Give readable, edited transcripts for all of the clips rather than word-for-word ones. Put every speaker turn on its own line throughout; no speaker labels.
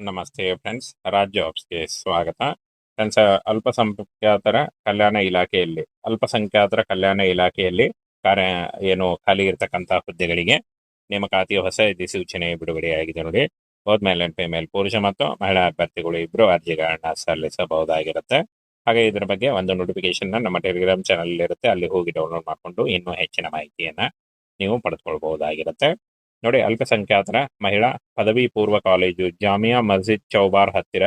ನಮಸ್ತೆ ಫ್ರೆಂಡ್ಸ್, ರಾಜ್ ಜಾಬ್ಸ್ಗೆ ಸ್ವಾಗತ. ಫ್ರೆಂಡ್ಸ್, ಅಲ್ಪಸಂಖ್ಯಾತರ ಕಲ್ಯಾಣ ಇಲಾಖೆಯಲ್ಲಿ ಕಾರ್ಯ ಖಾಲಿ ಇರತಕ್ಕಂಥ ಹುದ್ದೆಗಳಿಗೆ ನೇಮಕಾತಿಯ ಹೊಸ ಅಧಿಸೂಚನೆ ಬಿಡುಗಡೆಯಾಗಿದೆ ನೋಡಿ. ಬೋತ್ ಮೇಲ್ ಅಂಡ್ ಫಿಮೇಲ್, ಪುರುಷ ಮತ್ತು ಮಹಿಳಾ ಅಭ್ಯರ್ಥಿಗಳು ಇಬ್ಬರು ಅರ್ಜಿಗಳನ್ನ ಸಲ್ಲಿಸಬಹುದಾಗಿರುತ್ತೆ. ಹಾಗೆ ಇದರ ಬಗ್ಗೆ ಒಂದು ನೋಟಿಫಿಕೇಶನ್ ನಮ್ಮ ಟೆಲಿಗ್ರಾಮ್ ಚಾನಲ್ ಇರುತ್ತೆ, ಅಲ್ಲಿ ಹೋಗಿ ಡೌನ್ಲೋಡ್ ಮಾಡಿಕೊಂಡು ಇನ್ನೂ ಹೆಚ್ಚಿನ ಮಾಹಿತಿಯನ್ನ ನೀವು ಪಡೆದುಕೊಳ್ಬಹುದಾಗಿರುತ್ತೆ ನೋಡಿ. ಅಲ್ಪಸಂಖ್ಯಾತರ ಮಹಿಳಾ ಪದವಿ ಪೂರ್ವ ಕಾಲೇಜು ಜಾಮಿಯಾ ಮಸ್ಜಿದ್ ಚೌಬಾರ್ ಹತ್ತಿರ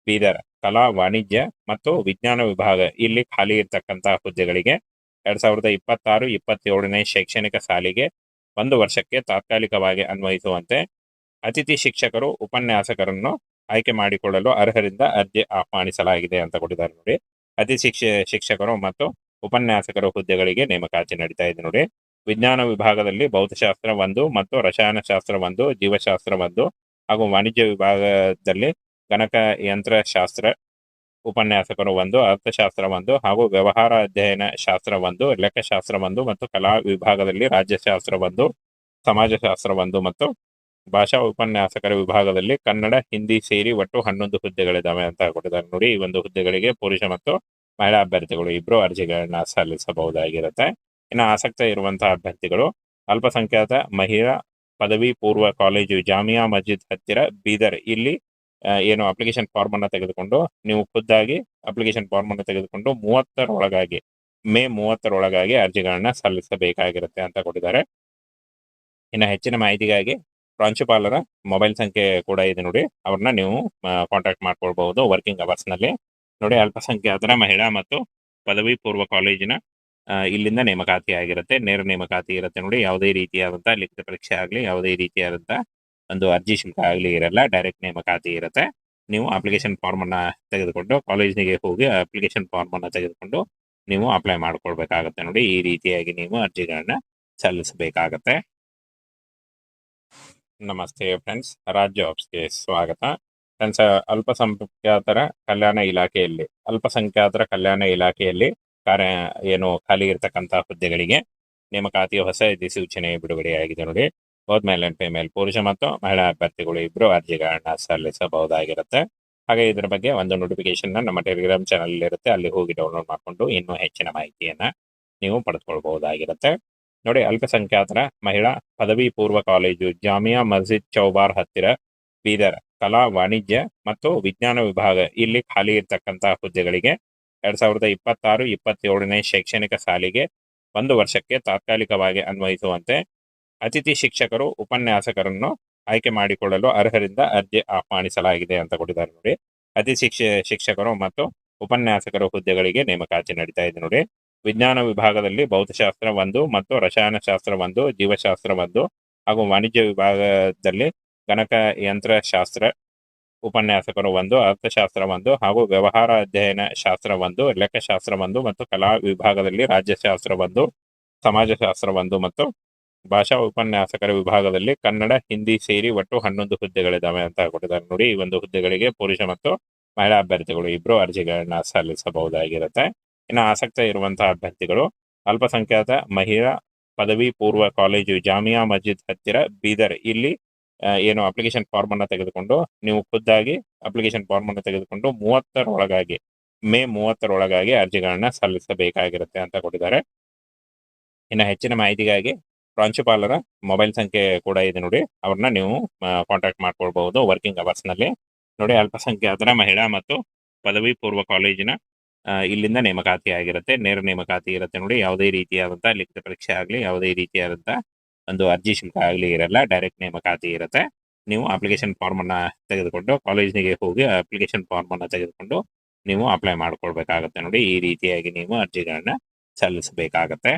ಬೀದರ್ ಕಲಾ ವಾಣಿಜ್ಯ ಮತ್ತು ವಿಜ್ಞಾನ ವಿಭಾಗ ಇಲ್ಲಿ ಖಾಲಿ ಇರತಕ್ಕಂತಹ ಹುದ್ದೆಗಳಿಗೆ 2026-27ನೇ ಶೈಕ್ಷಣಿಕ ಸಾಲಿಗೆ 1 ವರ್ಷಕ್ಕೆ ತಾತ್ಕಾಲಿಕವಾಗಿ ಅನ್ವಯಿಸುವಂತೆ ಅತಿಥಿ ಶಿಕ್ಷಕರು ಉಪನ್ಯಾಸಕರನ್ನು ಆಯ್ಕೆ ಮಾಡಿಕೊಳ್ಳಲು ಅರ್ಹರಿಂದ ಅರ್ಜಿ ಆಹ್ವಾನಿಸಲಾಗಿದೆ ಅಂತ ಕೊಟ್ಟಿದ್ದಾರೆ ನೋಡಿ. ಅತಿಥಿ ಶಿಕ್ಷಕರು ಮತ್ತು ಉಪನ್ಯಾಸಕರ ಹುದ್ದೆಗಳಿಗೆ ನೇಮಕಾತಿ ನಡೀತಾ ಇದೆ ನೋಡಿ. ವಿಜ್ಞಾನ ವಿಭಾಗದಲ್ಲಿ ಭೌತಶಾಸ್ತ್ರ 1 ಮತ್ತು ರಸಾಯನಶಾಸ್ತ್ರ 1, ಜೀವಶಾಸ್ತ್ರ 1 ಹಾಗೂ ವಾಣಿಜ್ಯ ವಿಭಾಗದಲ್ಲಿ ಗಣಕ ಯಂತ್ರಶಾಸ್ತ್ರ ಉಪನ್ಯಾಸಕರು 1, ಅರ್ಥಶಾಸ್ತ್ರ 1 ಹಾಗೂ ವ್ಯವಹಾರ ಅಧ್ಯಯನ ಶಾಸ್ತ್ರ 1, ಲೆಕ್ಕಶಾಸ್ತ್ರ 1 ಮತ್ತು ಕಲಾ ವಿಭಾಗದಲ್ಲಿ ರಾಜ್ಯಶಾಸ್ತ್ರ 1, ಸಮಾಜಶಾಸ್ತ್ರ 1 ಮತ್ತು ಭಾಷಾ ಉಪನ್ಯಾಸಕರ ವಿಭಾಗದಲ್ಲಿ ಕನ್ನಡ, ಹಿಂದಿ ಸೇರಿ ಒಟ್ಟು 11 ಹುದ್ದೆಗಳಿದಾವೆ ಅಂತ ಕೊಟ್ಟಿದ್ದಾರೆ ನೋಡಿ. ಈ ಒಂದು ಹುದ್ದೆಗಳಿಗೆ ಪುರುಷ ಮತ್ತು ಮಹಿಳಾ ಅಭ್ಯರ್ಥಿಗಳು ಇಬ್ಬರು ಅರ್ಜಿಗಳನ್ನ ಸಲ್ಲಿಸಬಹುದಾಗಿರುತ್ತೆ. ಇನ್ನು ಆಸಕ್ತ ಇರುವಂತಹ ಅಭ್ಯರ್ಥಿಗಳು ಅಲ್ಪಸಂಖ್ಯಾತ ಮಹಿಳಾ ಪದವಿ ಪೂರ್ವ ಕಾಲೇಜು ಜಾಮಿಯಾ ಮಸ್ಜಿದ್ ಹತ್ತಿರ ಬೀದರ್ ಇಲ್ಲಿ ಅಪ್ಲಿಕೇಶನ್ ಫಾರ್ಮ್ ಅನ್ನ ತೆಗೆದುಕೊಂಡು ನೀವು ಖುದ್ದಾಗಿ ಅಪ್ಲಿಕೇಶನ್ ಫಾರ್ಮ್ ಅನ್ನು ತೆಗೆದುಕೊಂಡು ಮೇ 30 ಅರ್ಜಿಗಳನ್ನ ಸಲ್ಲಿಸಬೇಕಾಗಿರುತ್ತೆ ಅಂತ ಕೊಟ್ಟಿದ್ದಾರೆ. ಇನ್ನು ಹೆಚ್ಚಿನ ಮಾಹಿತಿಗಾಗಿ ಪ್ರಾಂಶುಪಾಲರ ಮೊಬೈಲ್ ಸಂಖ್ಯೆ ಕೂಡ ಇದೆ ನೋಡಿ, ಅವ್ರನ್ನ ನೀವು ಕಾಂಟ್ಯಾಕ್ಟ್ ಮಾಡ್ಕೊಳ್ಬಹುದು ವರ್ಕಿಂಗ್ ಅವರ್ಸ್ ನಲ್ಲಿ ನೋಡಿ. ಅಲ್ಪಸಂಖ್ಯಾತರ ಮಹಿಳಾ ಮತ್ತು ಪದವಿ ಪೂರ್ವ ಕಾಲೇಜಿನ ಇಲ್ಲಿಂದ ನೇಮಕಾತಿ ಆಗಿರುತ್ತೆ, ನೇರ ನೇಮಕಾತಿ ಇರುತ್ತೆ ನೋಡಿ. ಯಾವುದೇ ರೀತಿಯಾದಂತಹ ಲಿಖಿತ ಪರೀಕ್ಷೆ ಆಗಲಿ, ಯಾವುದೇ ರೀತಿಯಾದಂತಹ ಒಂದು ಅರ್ಜಿ ಶುಲ್ಕ ಆಗಲಿ ಇರಲ್ಲ, ಡೈರೆಕ್ಟ್ ನೇಮಕಾತಿ ಇರುತ್ತೆ. ನೀವು ಅಪ್ಲಿಕೇಶನ್ ಫಾರ್ಮ್ ಅನ್ನ ತೆಗೆದುಕೊಂಡು ಕಾಲೇಜಿಗೆ ಹೋಗಿ ಅಪ್ಲಿಕೇಶನ್ ಫಾರ್ಮ್ ಅನ್ನ ತೆಗೆದುಕೊಂಡು ನೀವು ಅಪ್ಲೈ ಮಾಡ್ಕೊಳ್ಬೇಕಾಗತ್ತೆ ನೋಡಿ. ಈ ರೀತಿಯಾಗಿ ನೀವು ಅರ್ಜಿಗಳನ್ನ ಸಲ್ಲಿಸಬೇಕಾಗತ್ತೆ. ನಮಸ್ತೆ ಫ್ರೆಂಡ್ಸ್, ರಾಜ್ ಜಾಬ್ಸ್ಗೆ ಸ್ವಾಗತ. ಫ್ರೆಂಡ್ಸ್, ಅಲ್ಪಸಂಖ್ಯಾತರ ಕಲ್ಯಾಣ ಇಲಾಖೆಯಲ್ಲಿ ಖಾಲಿ ಇರತಕ್ಕಂತಹ ಹುದ್ದೆಗಳಿಗೆ ನೇಮಕಾತಿಯ ಹೊಸ ಅಧಿಸೂಚನೆ ಬಿಡುಗಡೆಯಾಗಿದೆ ನೋಡಿ. ಬೋತ್ ಮೇಲ್ ಅಂಡ್ ಫಿಮೇಲ್, ಪುರುಷ ಮತ್ತು ಮಹಿಳಾ ಅಭ್ಯರ್ಥಿಗಳು ಇಬ್ಬರು ಅರ್ಜಿಗಳನ್ನ ಸಲ್ಲಿಸಬಹುದಾಗಿರುತ್ತೆ. ಹಾಗೆ ಇದರ ಬಗ್ಗೆ ಒಂದು ನೋಟಿಫಿಕೇಶನ್ ನಮ್ಮ ಟೆಲಿಗ್ರಾಮ್ ಚಾನಲ್ ಇರುತ್ತೆ, ಅಲ್ಲಿ ಹೋಗಿ ಡೌನ್ಲೋಡ್ ಮಾಡಿಕೊಂಡು ಇನ್ನೂ ಹೆಚ್ಚಿನ ಮಾಹಿತಿಯನ್ನ ನೀವು ಪಡೆದುಕೊಳ್ಬಹುದಾಗಿರುತ್ತೆ ನೋಡಿ. ಅಲ್ಪಸಂಖ್ಯಾತರ ಮಹಿಳಾ ಪದವಿ ಪೂರ್ವ ಕಾಲೇಜು ಜಾಮಿಯಾ ಮಸ್ಜಿದ್ ಚೌಬಾರ್ ಹತ್ತಿರ ಬೀದರ್ ಕಲಾ ವಾಣಿಜ್ಯ ಮತ್ತು ವಿಜ್ಞಾನ ವಿಭಾಗ ಇಲ್ಲಿ ಖಾಲಿ ಇರತಕ್ಕಂತಹ ಹುದ್ದೆಗಳಿಗೆ 2026-27ನೇ ಶೈಕ್ಷಣಿಕ ಸಾಲಿಗೆ 1 ವರ್ಷಕ್ಕೆ ತಾತ್ಕಾಲಿಕವಾಗಿ ಅನ್ವಯಿಸುವಂತೆ ಅತಿಥಿ ಶಿಕ್ಷಕರು ಉಪನ್ಯಾಸಕರನ್ನು ಆಯ್ಕೆ ಮಾಡಿಕೊಳ್ಳಲು ಅರ್ಹರಿಂದ ಅರ್ಜಿ ಆಹ್ವಾನಿಸಲಾಗಿದೆ ಅಂತ ಕೊಟ್ಟಿದ್ದಾರೆ ನೋಡಿ. ಅತಿಥಿ ಶಿಕ್ಷಕರು ಮತ್ತು ಉಪನ್ಯಾಸಕರ ಹುದ್ದೆಗಳಿಗೆ ನೇಮಕಾತಿ ನಡೀತಾ ಇದೆ ನೋಡಿ. ವಿಜ್ಞಾನ ವಿಭಾಗದಲ್ಲಿ ಭೌತಶಾಸ್ತ್ರ 1 ಮತ್ತು ರಸಾಯನಶಾಸ್ತ್ರ 1, ಜೀವಶಾಸ್ತ್ರ 1 ಹಾಗೂ ವಾಣಿಜ್ಯ ವಿಭಾಗದಲ್ಲಿ ಗಣಕ ಯಂತ್ರಶಾಸ್ತ್ರ ಉಪನ್ಯಾಸಕರು 1, ಅರ್ಥಶಾಸ್ತ್ರ 1 ಹಾಗೂ ವ್ಯವಹಾರ ಅಧ್ಯಯನ ಶಾಸ್ತ್ರ 1, ಲೆಕ್ಕಶಾಸ್ತ್ರ 1 ಮತ್ತು ಕಲಾ ವಿಭಾಗದಲ್ಲಿ ರಾಜ್ಯಶಾಸ್ತ್ರ 1, ಸಮಾಜಶಾಸ್ತ್ರ 1 ಮತ್ತು ಭಾಷಾ ಉಪನ್ಯಾಸಕರ ವಿಭಾಗದಲ್ಲಿ ಕನ್ನಡ, ಹಿಂದಿ ಸೇರಿ ಒಟ್ಟು 11 ಹುದ್ದೆಗಳಿದಾವೆ ಅಂತ ಕೊಟ್ಟಿದ್ದಾರೆ ನೋಡಿ. ಈ ಒಂದು ಹುದ್ದೆಗಳಿಗೆ ಪುರುಷ ಮತ್ತು ಮಹಿಳಾ ಅಭ್ಯರ್ಥಿಗಳು ಇಬ್ಬರು ಅರ್ಜಿಗಳನ್ನ ಸಲ್ಲಿಸಬಹುದಾಗಿರುತ್ತೆ. ಇನ್ನು ಆಸಕ್ತ ಇರುವಂತಹ ಅಭ್ಯರ್ಥಿಗಳು ಅಲ್ಪಸಂಖ್ಯಾತ ಮಹಿಳಾ ಪದವಿ ಪೂರ್ವ ಕಾಲೇಜು ಜಾಮಿಯಾ ಮಸ್ಜಿದ್ ಹತ್ತಿರ ಬೀದರ್ ಇಲ್ಲಿ ಅಪ್ಲಿಕೇಶನ್ ಫಾರ್ಮ್ ಅನ್ನ ತೆಗೆದುಕೊಂಡು ನೀವು ಖುದ್ದಾಗಿ ಅಪ್ಲಿಕೇಶನ್ ಫಾರ್ಮ್ ಅನ್ನು ತೆಗೆದುಕೊಂಡು ಮೇ 30 ಅರ್ಜಿಗಳನ್ನ ಸಲ್ಲಿಸಬೇಕಾಗಿರುತ್ತೆ ಅಂತ ಕೊಟ್ಟಿದ್ದಾರೆ. ಇನ್ನು ಹೆಚ್ಚಿನ ಮಾಹಿತಿಗಾಗಿ ಪ್ರಾಂಶುಪಾಲರ ಮೊಬೈಲ್ ಸಂಖ್ಯೆ ಕೂಡ ಇದೆ ನೋಡಿ, ಅವ್ರನ್ನ ನೀವು ಕಾಂಟ್ಯಾಕ್ಟ್ ಮಾಡ್ಕೊಳ್ಬಹುದು ವರ್ಕಿಂಗ್ ಅವರ್ಸ್ ನಲ್ಲಿ ನೋಡಿ. ಅಲ್ಪಸಂಖ್ಯಾತರ ಮಹಿಳಾ ಮತ್ತು ಪದವಿ ಪೂರ್ವ ಕಾಲೇಜಿನ ಇಲ್ಲಿಂದ ನೇಮಕಾತಿ ಆಗಿರುತ್ತೆ, ನೇರ ನೇಮಕಾತಿ ಇರುತ್ತೆ ನೋಡಿ. ಯಾವುದೇ ರೀತಿಯಾದಂತಹ ಲಿಖಿತ ಪರೀಕ್ಷೆ ಆಗಲಿ, ಯಾವುದೇ ರೀತಿಯಾದಂತಹ ಒಂದು ಅರ್ಜಿ ಶುಲ್ಕ ಆಗಲಿ ಇರಲ್ಲ, ಡೈರೆಕ್ಟ್ ನೇಮಕಾತಿ ಇರುತ್ತೆ. ನೀವು ಅಪ್ಲಿಕೇಶನ್ ಫಾರ್ಮ್ ಅನ್ನ ತೆಗೆದುಕೊಂಡು ಕಾಲೇಜಿಗೆ ಹೋಗಿ ಅಪ್ಲಿಕೇಶನ್ ಫಾರ್ಮ್ ಅನ್ನ ತೆಗೆದುಕೊಂಡು ನೀವು ಅಪ್ಲೈ ಮಾಡ್ಕೊಳ್ಬೇಕಾಗತ್ತೆ ನೋಡಿ. ಈ ರೀತಿಯಾಗಿ ನೀವು ಅರ್ಜಿಗಳನ್ನ ಸಲ್ಲಿಸಬೇಕಾಗತ್ತೆ.